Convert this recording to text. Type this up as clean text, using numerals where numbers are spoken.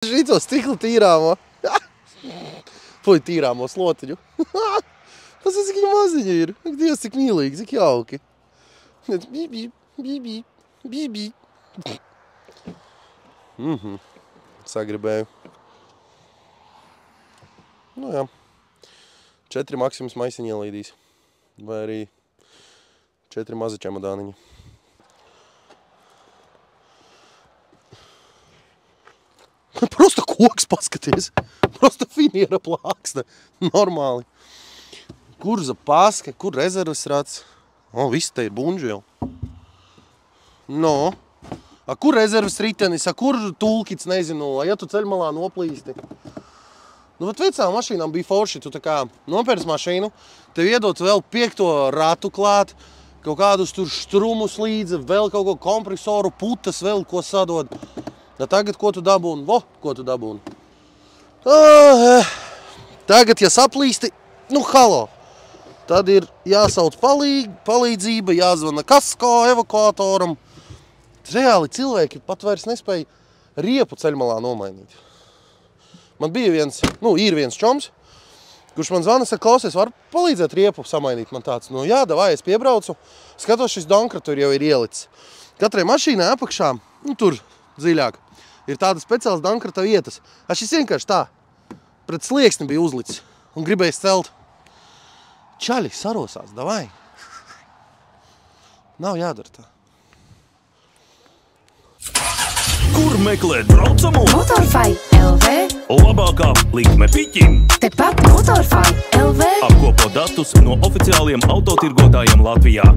Šito stiklu tīrāmo. Fuj, tīrāmo slotiņu. Tas ir, cik maziņi ir. Ak, Dievs, cik mīlīgi, cik jauki. Bībī. Sagribēju. Nu jā. 4 Maksimus maisiņi ielīdīs. Vai arī 4 mazi čemodāniņi. Prosta koks, paskaties. Prosta finiera plāksne. Normāli. Kur zapaske, kur rezerves rats. O, viss te ir bunži jau. No. A kur rezerves ritenis, a kur tulkits, nezinu, a ja tu ceļmalā noplīsti. Nu, vat vecām mašīnām bija forši, tu tā kā nopērc mašīnu, tev iedot vēl 5. ratu klāt, kaut kādus tur strumus līdzi, vēl kaut ko kompresoru, putas vēl ko sadod. Da tagad, ko tu dabūni? Ko tu dabūni? Tagad, ja saplīsti, nu, halo. Tad ir jāsauc palīdzība, jāzvana kasko, evakuatoram. Reāli cilvēki pat vairs nespēja riepu ceļmalā nomainīt. Man bija ir viens čoms, kurš man zvana, saka, klausies, var palīdzēt riepu samainīt? Man tāds, nu jā, davai, es piebraucu, skatos, šis donkra tur jau ir ielicis. Katrai mašīnai apakšā, nu tur dziļāk, ir tāda speciāls dankrata vietas. Šis vienkārši tā, pret slieksni bija uzlicis un gribēja celt. Čaļi sarosās, davai. Nav jādara tā. Kur meklēt braucamo? Motorfai LV. Labākā likme piķim. Tepat Motorfai LV. Apkopo datus no oficiāliem autotirgotājiem Latvijā.